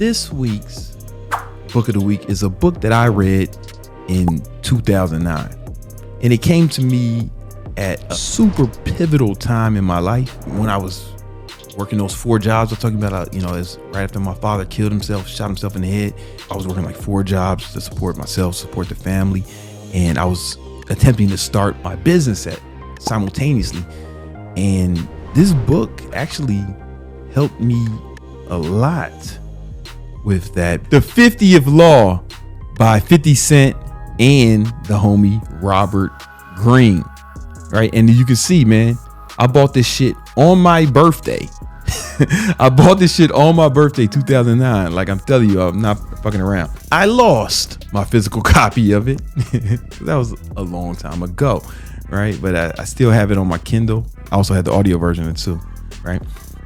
This week's book of the week is a book that I read in 2009. And it came to me at a super pivotal time in my life when I was working those 4 jobs. I'm talking about, it's right after my father killed himself, shot himself in the head. I was working like 4 jobs to support myself, support the family. And I was attempting to start my business simultaneously. And this book actually helped me a lot with that. The 50th Law by 50 Cent and the homie Robert Greene. Right. And you can see, man, I bought this shit on my birthday. I bought this shit on my birthday, 2009. Like, I'm telling you, I'm not fucking around. I lost my physical copy of it. That was a long time ago. Right. But I still have it on my Kindle. I also had the audio version of it too. Right.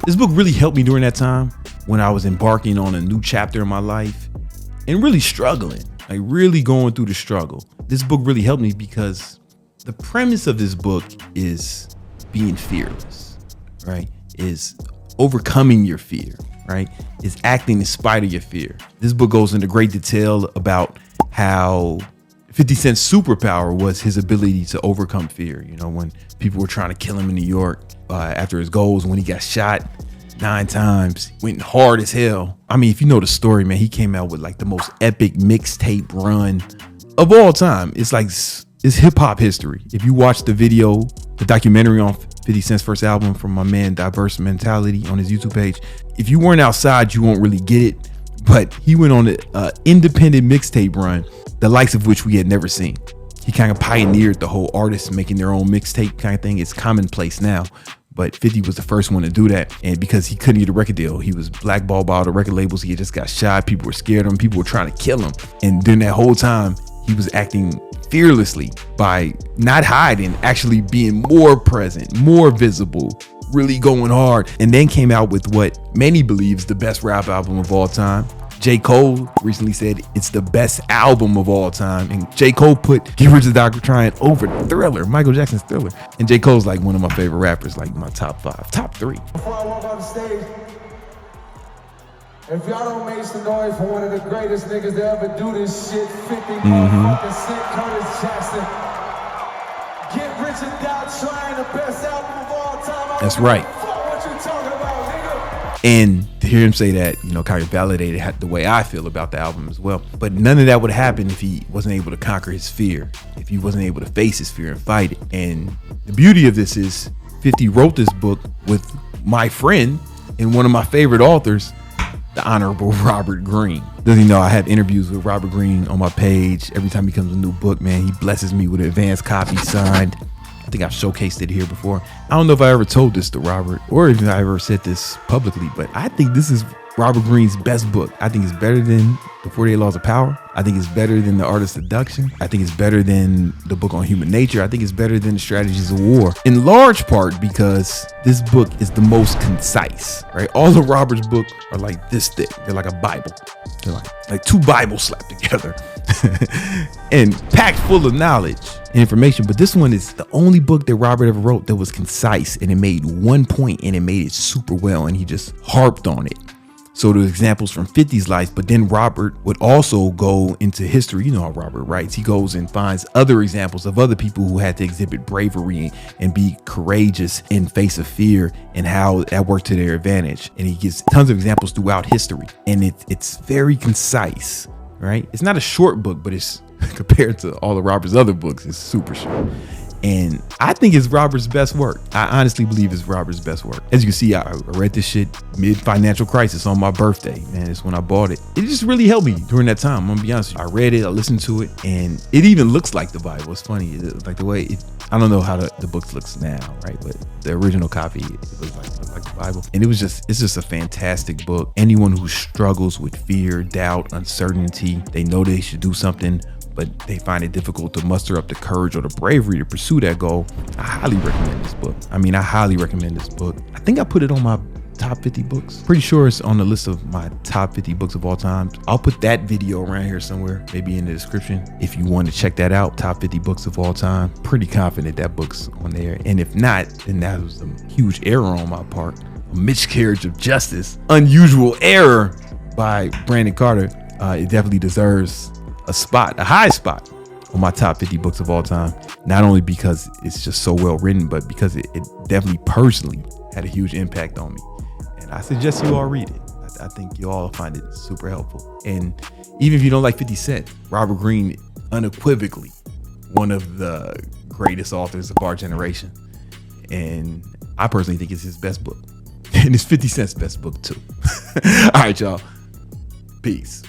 This book really helped me during that time when I was embarking on a new chapter in my life and really struggling, like really going through the struggle. This book really helped me because the premise of this book is being fearless, right? Is overcoming your fear, right? Is acting in spite of your fear. This book goes into great detail about how 50 Cent's superpower was his ability to overcome fear. You know, when people were trying to kill him in New York after his goals, when he got shot 9 times, went hard as hell. I mean, if you know the story, man, he came out with like the most epic mixtape run of all time. It's like, it's hip hop history. If you watch the video, the documentary on 50 Cent's first album from my man Diverse Mentality on his YouTube page, if you weren't outside, you won't really get it. But he went on an independent mixtape run, the likes of which we had never seen. He kind of pioneered the whole artists making their own mixtape kind of thing. It's commonplace now, but 50 was the first one to do that. And because he couldn't get a record deal, he was blackballed by all the record labels. He had just got shot. People were scared of him. People were trying to kill him. And during that whole time, he was acting fearlessly by not hiding, actually being more present, more visible, really going hard. And then came out with what many believe is the best rap album of all time. J. Cole recently said it's the best album of all time. And J. Cole put Get Rich or Die Trying over Thriller, Michael Jackson's Thriller. And J. Cole's like one of my favorite rappers, like my top 5, top 3. Before I walk on the stage, if y'all don't make some noise for one of the greatest niggas to ever do this shit, 50 motherfucking Cent, Curtis Jackson. Get Rich or Die Trying, the best album of all time. That's right. What you talking about, nigga? And to hear him say that, kind of validated the way I feel about the album as well. But none of that would happen if he wasn't able to conquer his fear, if he wasn't able to face his fear and fight it. And the beauty of this is 50 wrote this book with my friend and one of my favorite authors, the Honorable Robert Greene. Doesn't he know I have interviews with Robert Greene on my page? Every time he comes with a new book, man, he blesses me with an advanced copy signed. I think I've showcased it here before. I don't know if I ever told this to Robert or if I ever said this publicly, but I think this is Robert Greene's best book. I think it's better than The 48 Laws of Power. I think it's better than The Art of Seduction. I think it's better than the book on human nature. I think it's better than The Strategies of War, in large part because this book is the most concise, right? All of Robert's books are like this thick. They're like a Bible. They're like 2 Bibles slapped together and packed full of knowledge and information. But this one is the only book that Robert ever wrote that was concise, and it made one point and it made it super well, and he just harped on it. So there's examples from 50's life, but then Robert would also go into history. You know how Robert writes. He goes and finds other examples of other people who had to exhibit bravery and be courageous in face of fear and how that worked to their advantage. And he gives tons of examples throughout history. And it's very concise, right? It's not a short book, but it's compared to all of Robert's other books, it's super short. And I think it's Robert's best work. I honestly believe it's Robert's best work. As you can see, I read this shit mid-financial crisis on my birthday, man. It's when I bought it. It just really helped me during that time. I'm gonna be honest with you. I read it, I listened to it, and it even looks like the Bible. It's funny, like the way I don't know how the book looks now, right? But the original copy, it looks like the Bible. And it's just a fantastic book. Anyone who struggles with fear, doubt, uncertainty, they know they should do something, but they find it difficult to muster up the courage or the bravery to pursue that goal. I highly recommend this book. I highly recommend this book. I think I put it on my top 50 books. Pretty sure it's on the list of my top 50 books of all time. I'll put that video around here somewhere, maybe in the description, if you want to check that out. Top 50 books of all time. Pretty confident that book's on there. And if not, then that was a huge error on my part. A miscarriage of justice. Unusual error. by Brandon Carter, it definitely deserves a high spot on my top 50 books of all time. Not only because it's just so well written, but because it definitely personally had a huge impact on me. And I suggest you all read it. I think you all find it super helpful. And even if you don't like 50 Cent, Robert Greene, unequivocally one of the greatest authors of our generation. And I personally think it's his best book. And it's 50 Cent's best book too. All right, y'all. Peace.